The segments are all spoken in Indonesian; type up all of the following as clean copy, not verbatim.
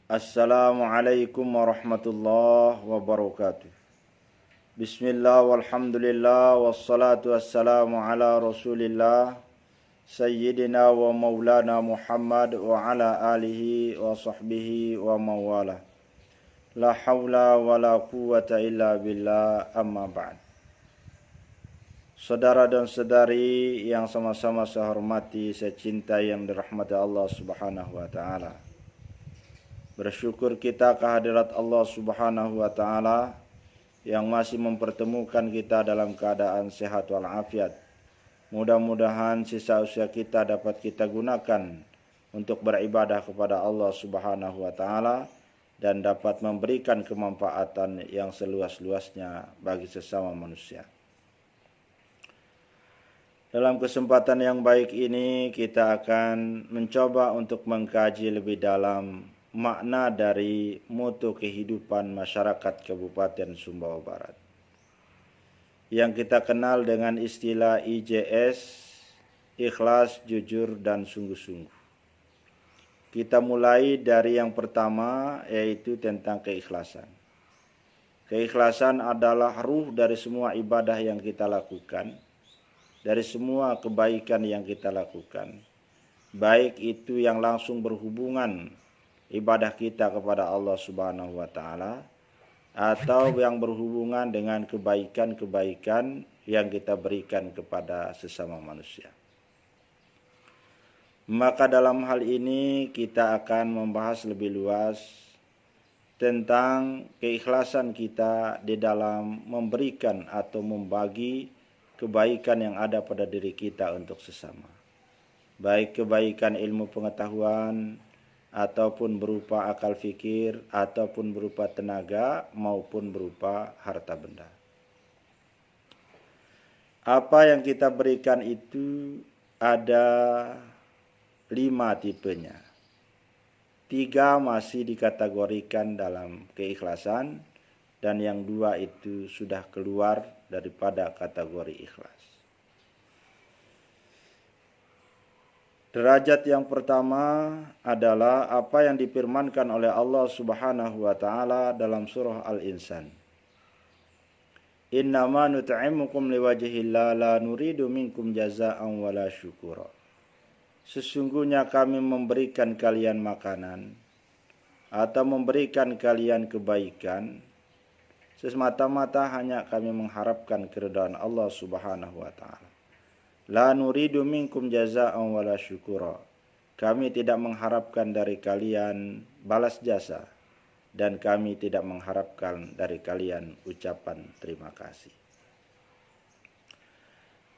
Assalamualaikum warahmatullahi wabarakatuh. Bismillah walhamdulillah wassalatu wassalamu ala rasulillah Sayyidina wa maulana Muhammad wa ala alihi wa sahbihi wa mawala. La hawla wa la quwwata illa billah, amma ba'd. Saudara dan saudari yang sama-sama saya hormati, saya cintai, yang dirahmati Allah subhanahu wa ta'ala. Bersyukur kita kehadirat Allah subhanahu wa ta'ala yang masih mempertemukan kita dalam keadaan sehat walafiat. Mudah-mudahan sisa usia kita dapat kita gunakan untuk beribadah kepada Allah subhanahu wa ta'ala dan dapat memberikan kemanfaatan yang seluas-luasnya bagi sesama manusia. Dalam kesempatan yang baik ini kita akan mencoba untuk mengkaji lebih dalam makna dari moto kehidupan masyarakat Kabupaten Sumbawa Barat yang kita kenal dengan istilah IJS, ikhlas, jujur, dan sungguh-sungguh. Kita mulai dari yang pertama, yaitu tentang keikhlasan. Keikhlasan adalah ruh dari semua ibadah yang kita lakukan, dari semua kebaikan yang kita lakukan, baik itu yang langsung berhubungan ibadah kita kepada Allah subhanahu wa ta'ala atau yang berhubungan dengan kebaikan-kebaikan yang kita berikan kepada sesama manusia. Maka dalam hal ini kita akan membahas lebih luas tentang keikhlasan kita di dalam memberikan atau membagi kebaikan yang ada pada diri kita untuk sesama, baik kebaikan ilmu pengetahuan ataupun berupa akal fikir, ataupun berupa tenaga, maupun berupa harta benda. Apa yang kita berikan itu ada 5 tipenya. 3 masih dikategorikan dalam keikhlasan, dan yang 2 itu sudah keluar daripada kategori ikhlas. Derajat yang pertama adalah apa yang difirmankan oleh Allah subhanahu wa ta'ala dalam surah Al-Insan. Innama nut'imukum liwajhillah la nuridu minkum jaza'an wala syukura. Sesungguhnya kami memberikan kalian makanan atau memberikan kalian kebaikan semata-mata hanya kami mengharapkan keridhaan Allah subhanahu wa ta'ala. La nuridu minkum jaza'an wala syukura. Kami tidak mengharapkan dari kalian balas jasa, dan kami tidak mengharapkan dari kalian ucapan terima kasih.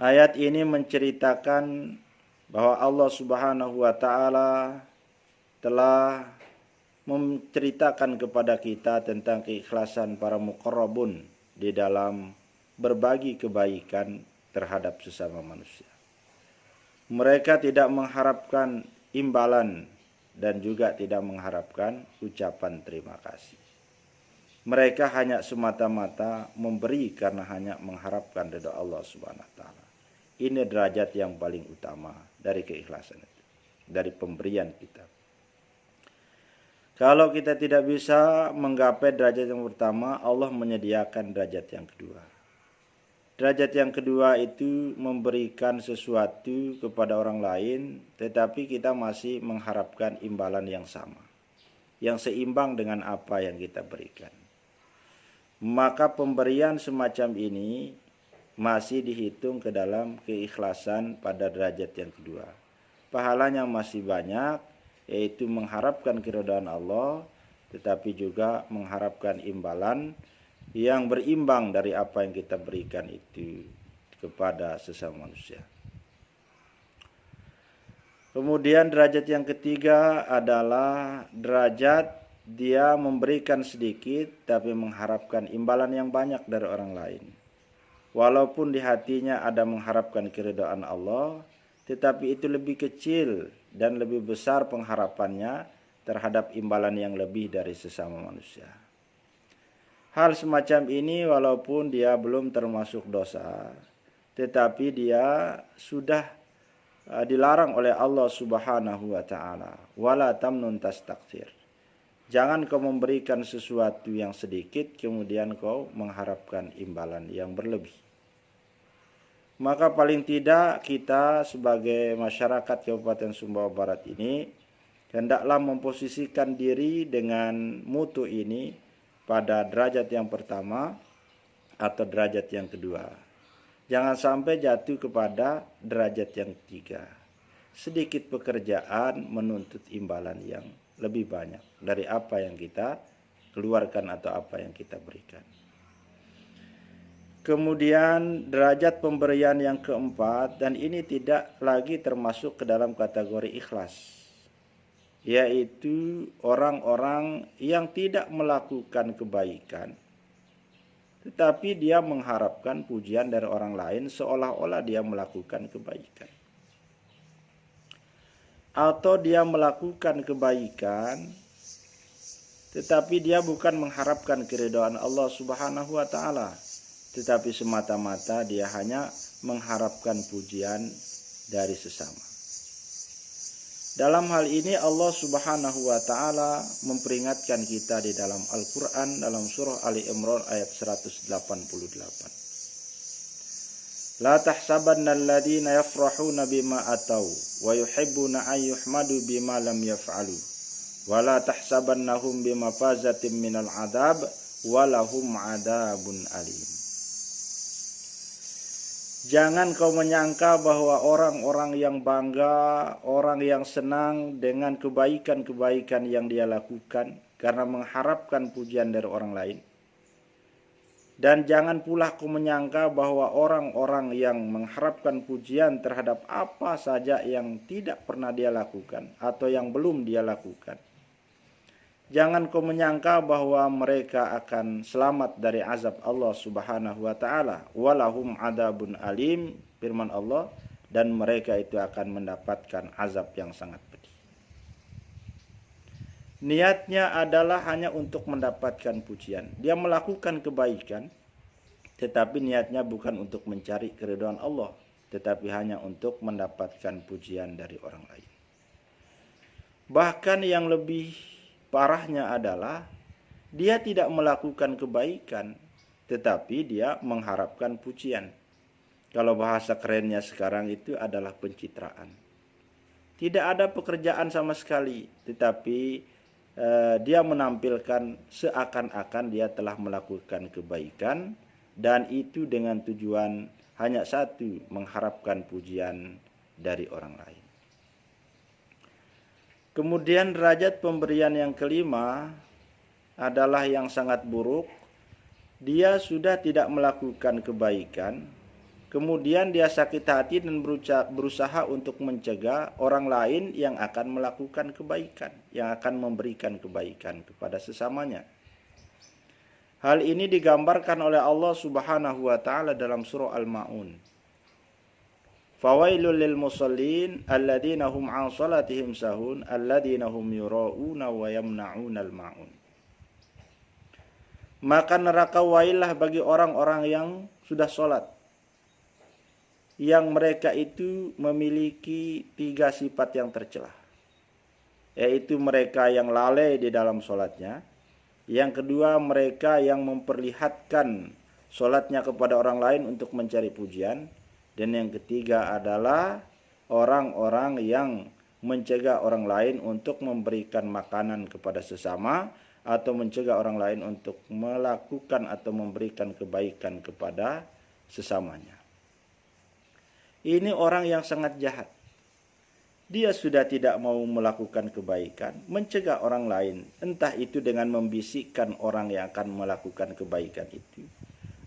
Ayat ini menceritakan bahwa Allah subhanahu wa ta'ala telah menceritakan kepada kita tentang keikhlasan para muqarrabun di dalam berbagi kebaikan terhadap sesama manusia. Mereka tidak mengharapkan imbalan dan juga tidak mengharapkan ucapan terima kasih. Mereka hanya semata-mata memberi karena hanya mengharapkan ridha Allah subhanahu wa ta'ala. Ini derajat yang paling utama dari keikhlasan itu, dari pemberian kita. Kalau kita tidak bisa menggapai derajat yang pertama, Allah menyediakan derajat yang kedua. Derajat yang kedua itu memberikan sesuatu kepada orang lain, tetapi kita masih mengharapkan imbalan yang sama, yang seimbang dengan apa yang kita berikan. Maka pemberian semacam ini masih dihitung ke dalam keikhlasan pada derajat yang kedua. Pahalanya masih banyak, yaitu mengharapkan keridhaan Allah, tetapi juga mengharapkan imbalan yang berimbang dari apa yang kita berikan itu kepada sesama manusia. Kemudian derajat yang ketiga adalah derajat dia memberikan sedikit tapi mengharapkan imbalan yang banyak dari orang lain. Walaupun di hatinya ada mengharapkan keridhaan Allah, tetapi itu lebih kecil dan lebih besar pengharapannya terhadap imbalan yang lebih dari sesama manusia. Hal semacam ini walaupun dia belum termasuk dosa, tetapi dia sudah dilarang oleh Allah subhanahu wa ta'ala. Wala tamnun tastakthir. Jangan kau memberikan sesuatu yang sedikit kemudian kau mengharapkan imbalan yang berlebih. Maka paling tidak kita sebagai masyarakat Kabupaten Sumbawa Barat ini hendaklah memposisikan diri dengan mutu ini pada derajat yang pertama atau derajat yang kedua. Jangan sampai jatuh kepada derajat yang ketiga. Sedikit pekerjaan menuntut imbalan yang lebih banyak dari apa yang kita keluarkan atau apa yang kita berikan. Kemudian derajat pemberian yang keempat, dan ini tidak lagi termasuk ke dalam kategori ikhlas, yaitu orang-orang yang tidak melakukan kebaikan tetapi dia mengharapkan pujian dari orang lain seolah-olah dia melakukan kebaikan. Atau dia melakukan kebaikan tetapi dia bukan mengharapkan keridhaan Allah Subhanahu wa taala, tetapi semata-mata dia hanya mengharapkan pujian dari sesama. Dalam hal ini Allah Subhanahu wa taala memperingatkan kita di dalam Al-Qur'an dalam surah Ali Imran ayat 188. La tahsabanna alladhina yafrahuna bima atau wa yuhibbuna an yuhmadu bima lam yaf'alu wa la tahsabannahum bimafazatin minal adab wa lahum adabun alim. Jangan kau menyangka bahwa orang-orang yang bangga, orang yang senang dengan kebaikan-kebaikan yang dia lakukan karena mengharapkan pujian dari orang lain. Dan jangan pula kau menyangka bahwa orang-orang yang mengharapkan pujian terhadap apa saja yang tidak pernah dia lakukan atau yang belum dia lakukan. Jangan kau menyangka bahwa mereka akan selamat dari azab Allah Subhanahu wa taala. Walahum adabun alim, firman Allah, dan mereka itu akan mendapatkan azab yang sangat pedih. Niatnya adalah hanya untuk mendapatkan pujian. Dia melakukan kebaikan, tetapi niatnya bukan untuk mencari keridhaan Allah, tetapi hanya untuk mendapatkan pujian dari orang lain. Bahkan yang lebih parahnya adalah dia tidak melakukan kebaikan, tetapi dia mengharapkan pujian. Kalau bahasa kerennya sekarang itu adalah pencitraan. Tidak ada pekerjaan sama sekali, tetapi dia menampilkan seakan-akan dia telah melakukan kebaikan, dan itu dengan tujuan hanya satu, mengharapkan pujian dari orang lain. Kemudian derajat pemberian yang kelima adalah yang sangat buruk. Dia sudah tidak melakukan kebaikan, kemudian dia sakit hati dan berusaha untuk mencegah orang lain yang akan melakukan kebaikan, yang akan memberikan kebaikan kepada sesamanya. Hal ini digambarkan oleh Allah Subhanahu wa taala dalam surah Al-Maun. Fawailul lil musallin alladzina hum an salatihim sahun alladzina hum yura'una wa yamna'unal ma'un. Maka neraka wailah bagi orang-orang yang sudah salat, yang mereka itu memiliki 3 sifat yang tercela, yaitu mereka yang lalai di dalam salatnya, yang kedua mereka yang memperlihatkan salatnya kepada orang lain untuk mencari pujian, dan yang ketiga adalah orang-orang yang mencegah orang lain untuk memberikan makanan kepada sesama atau mencegah orang lain untuk melakukan atau memberikan kebaikan kepada sesamanya. Ini orang yang sangat jahat. Dia sudah tidak mau melakukan kebaikan, mencegah orang lain, entah itu dengan membisikkan orang yang akan melakukan kebaikan itu,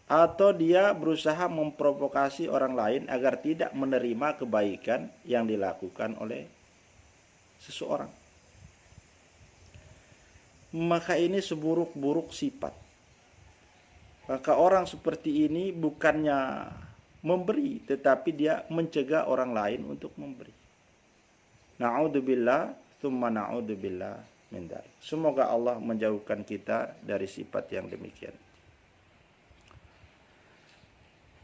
atau dia berusaha memprovokasi orang lain agar tidak menerima kebaikan yang dilakukan oleh seseorang. Maka ini seburuk-buruk sifat. Maka orang seperti ini bukannya memberi, tetapi dia mencegah orang lain untuk memberi. Na'udzubillah, tsumma na'udzubillah min dzalik. Semoga Allah menjauhkan kita dari sifat yang demikian.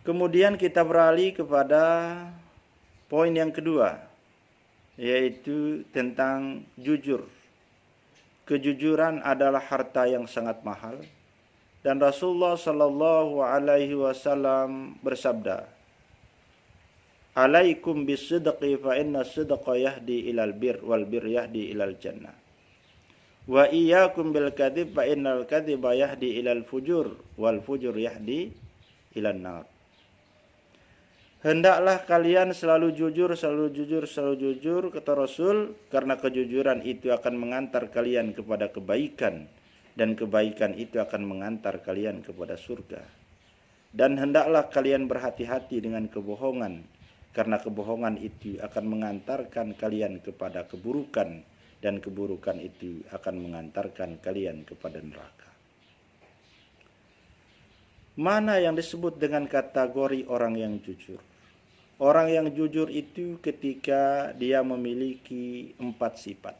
Kemudian kita beralih kepada poin yang kedua, yaitu tentang jujur. kejujuran adalah harta yang sangat mahal. Dan Rasulullah sallallahu alaihi wasallam bersabda, "Alaikum bisidqi fa inna sidqa yahdi ilal bir wal bir yahdi ilal jannah. Wa iyyakum bil kadzib fa innal kadziba yahdi ilal fujur wal fujur yahdi ilan nar." Hendaklah kalian selalu jujur, selalu jujur, selalu jujur, kata Rasul, karena kejujuran itu akan mengantar kalian kepada kebaikan, dan kebaikan itu akan mengantar kalian kepada surga. Dan hendaklah kalian berhati-hati dengan kebohongan, karena kebohongan itu akan mengantarkan kalian kepada keburukan, dan keburukan itu akan mengantarkan kalian kepada neraka. Mana yang disebut dengan kategori orang yang jujur? Orang yang jujur itu ketika dia memiliki 4 sifat.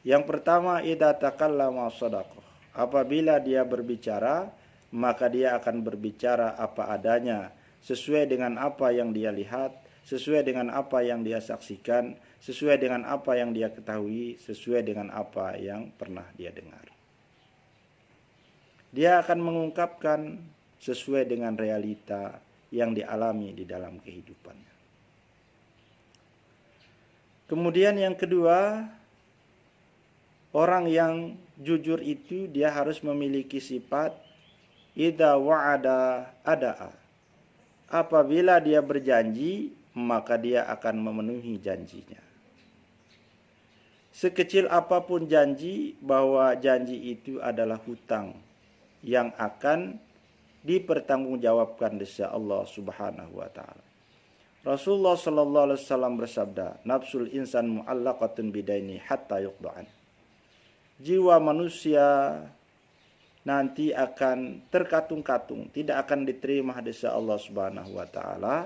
Yang pertama, idza takallama shadaqah. Apabila dia berbicara, maka dia akan berbicara apa adanya, sesuai dengan apa yang dia lihat, sesuai dengan apa yang dia saksikan, sesuai dengan apa yang dia ketahui, sesuai dengan apa yang pernah dia dengar. Dia akan mengungkapkan sesuai dengan realita yang dialami di dalam kehidupannya. Kemudian yang kedua, orang yang jujur itu dia harus memiliki sifat idza wa'ada ada'a. Apabila dia berjanji, maka dia akan memenuhi janjinya. Sekecil apapun janji, bahwa janji itu adalah hutang yang akan dipertanggungjawabkan oleh Allah Subhanahu wa taala. Rasulullah sallallahu alaihi wasallam bersabda, "Nafsul insan mu'allaqatun bidaini hatta yuqda'an." Jiwa manusia nanti akan terkatung-katung, tidak akan diterima oleh Allah Subhanahu wa taala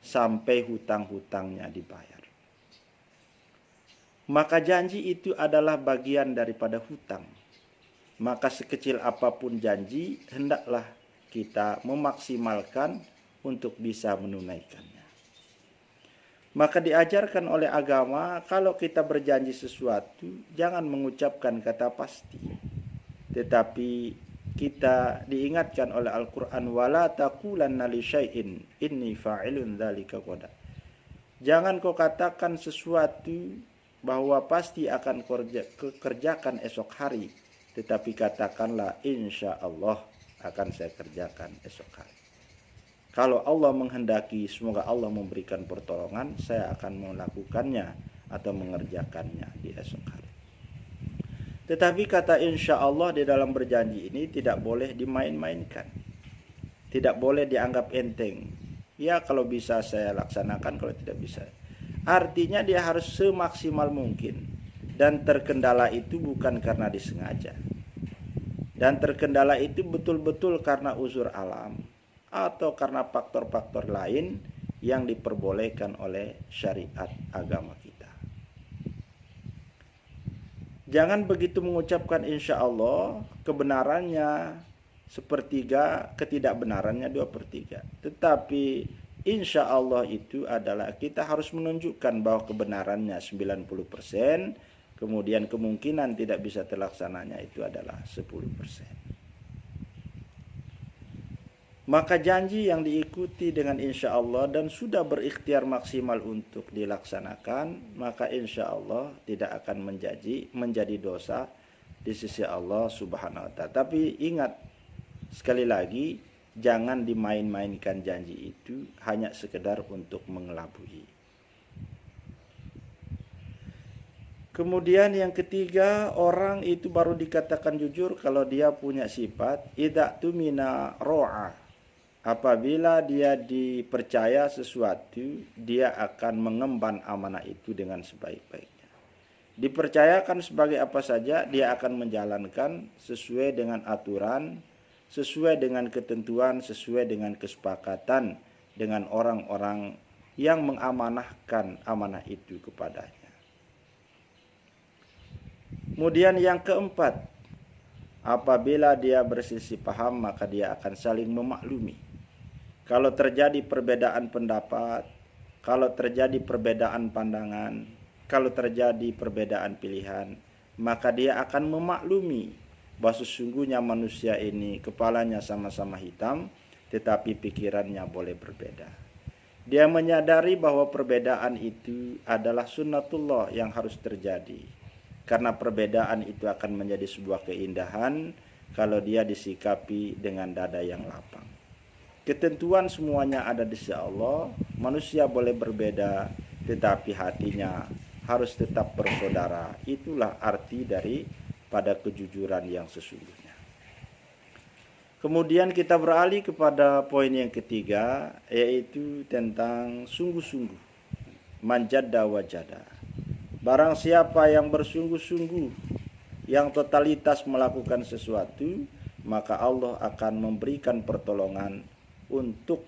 sampai hutang-hutangnya dibayar. Maka janji itu adalah bagian daripada hutang. Maka sekecil apapun janji, hendaklah kita memaksimalkan untuk bisa menunaikannya. Maka diajarkan oleh agama, kalau kita berjanji sesuatu, jangan mengucapkan kata pasti. Tetapi kita diingatkan oleh Al-Quran, wala taqulanna li syai'in inni fa'ilun dzalika ghadan. Jangan kau katakan sesuatu bahwa pasti akan kerjakan esok hari, tetapi katakanlah insya Allah akan saya kerjakan esok hari. Kalau Allah menghendaki, semoga Allah memberikan pertolongan, saya akan melakukannya atau mengerjakannya di esok hari. Tetapi kata insya Allah di dalam berjanji ini tidak boleh dimain-mainkan, tidak boleh dianggap enteng. Ya kalau bisa saya laksanakan, kalau tidak bisa. Artinya dia harus semaksimal mungkin. Dan terkendala itu bukan karena disengaja. Dan terkendala itu betul-betul karena uzur alam atau karena faktor-faktor lain yang diperbolehkan oleh syariat agama kita. Jangan begitu mengucapkan insya Allah, kebenarannya sepertiga, ketidakbenarannya 2/3. Tetapi insya Allah itu adalah kita harus menunjukkan bahwa kebenarannya 90%, kemudian kemungkinan tidak bisa terlaksananya itu adalah 10%. Maka janji yang diikuti dengan insya Allah dan sudah berikhtiar maksimal untuk dilaksanakan, maka insya Allah tidak akan menjadi dosa di sisi Allah Subhanahu wa ta'ala. Tapi ingat, sekali lagi, jangan dimain-mainkan janji itu hanya sekedar untuk mengelabui. Kemudian yang ketiga, orang itu baru dikatakan jujur kalau dia punya sifat idza tumina ro'a. Apabila dia dipercaya sesuatu, dia akan mengemban amanah itu dengan sebaik-baiknya. Dipercayakan sebagai apa saja, dia akan menjalankan sesuai dengan aturan, sesuai dengan ketentuan, sesuai dengan kesepakatan dengan orang-orang yang mengamanahkan amanah itu kepadanya. Kemudian yang keempat, apabila dia berselisih paham, maka dia akan saling memaklumi. Kalau terjadi perbedaan pendapat, kalau terjadi perbedaan pandangan, kalau terjadi perbedaan pilihan, maka dia akan memaklumi bahwa sesungguhnya manusia ini kepalanya sama-sama hitam, tetapi pikirannya boleh berbeda. Dia menyadari bahwa perbedaan itu adalah sunnatullah yang harus terjadi, karena perbedaan itu akan menjadi sebuah keindahan kalau dia disikapi dengan dada yang lapang. Ketentuan semuanya ada di sisi Allah. Manusia boleh berbeda, tetapi hatinya harus tetap bersaudara. Itulah arti dari pada kejujuran yang sesungguhnya. Kemudian kita beralih kepada poin yang ketiga, yaitu tentang sungguh-sungguh. Manjadda wajada. Barang siapa yang bersungguh-sungguh, yang totalitas melakukan sesuatu, maka Allah akan memberikan pertolongan untuk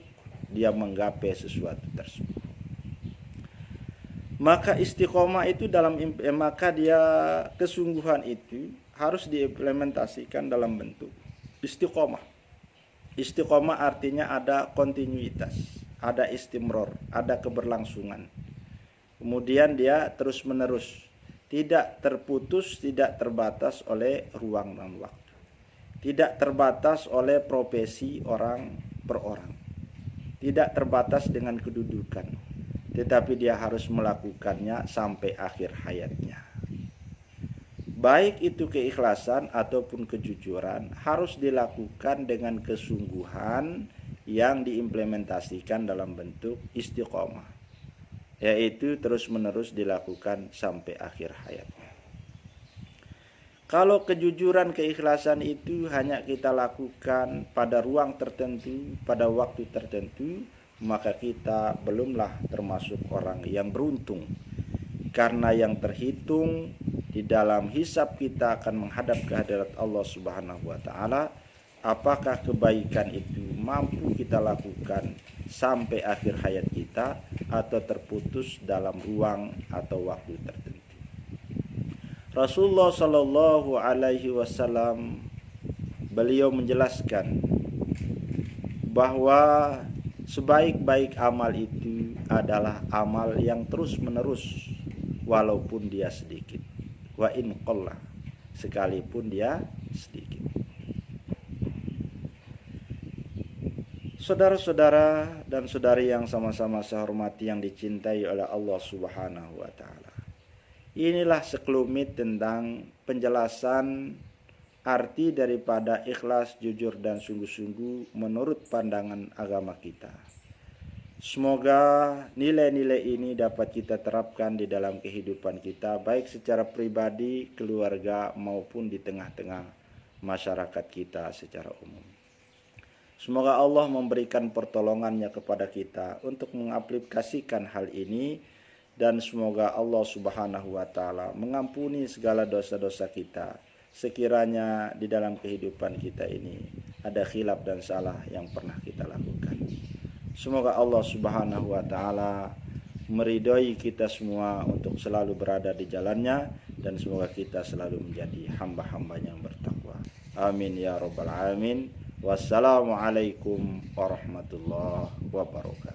dia menggapai sesuatu tersebut. Maka istiqomah itu maka dia kesungguhan itu harus diimplementasikan dalam bentuk istiqomah. Istiqomah artinya ada kontinuitas, ada istimror, ada keberlangsungan. Kemudian dia terus menerus, tidak terputus, tidak terbatas oleh ruang dan waktu, tidak terbatas oleh profesi orang per orang, tidak terbatas dengan kedudukan, tetapi dia harus melakukannya sampai akhir hayatnya. Baik itu keikhlasan ataupun kejujuran harus dilakukan dengan kesungguhan yang diimplementasikan dalam bentuk istiqomah, yaitu terus menerus dilakukan sampai akhir hayatnya. Kalau kejujuran keikhlasan itu hanya kita lakukan pada ruang tertentu, pada waktu tertentu, maka kita belumlah termasuk orang yang beruntung. Karena yang terhitung di dalam hisab kita akan menghadap ke hadirat Allah Subhanahu wa taala, apakah kebaikan itu mampu kita lakukan sampai akhir hayat kita atau terputus dalam ruang atau waktu tertentu. Rasulullah Shallallahu Alaihi Wasallam beliau menjelaskan bahwa sebaik-baik amal itu adalah amal yang terus menerus walaupun dia sedikit, wa in qalla, sekalipun dia sedikit. Saudara-saudara dan saudari yang sama-sama saya hormati, yang dicintai oleh Allah Subhanahu wa taala. Inilah sekelumit tentang penjelasan arti daripada ikhlas, jujur, dan sungguh-sungguh menurut pandangan agama kita. Semoga nilai-nilai ini dapat kita terapkan di dalam kehidupan kita, baik secara pribadi, keluarga, maupun di tengah-tengah masyarakat kita secara umum. Semoga Allah memberikan pertolongannya kepada kita untuk mengaplikasikan hal ini, dan semoga Allah Subhanahu wa taala mengampuni segala dosa-dosa kita sekiranya di dalam kehidupan kita ini ada khilaf dan salah yang pernah kita lakukan. Semoga Allah Subhanahu wa taala meridhoi kita semua untuk selalu berada di jalannya, dan semoga kita selalu menjadi hamba-hambanya yang bertakwa. Amin ya rabbal alamin. Wassalamualaikum warahmatullahi wabarakatuh.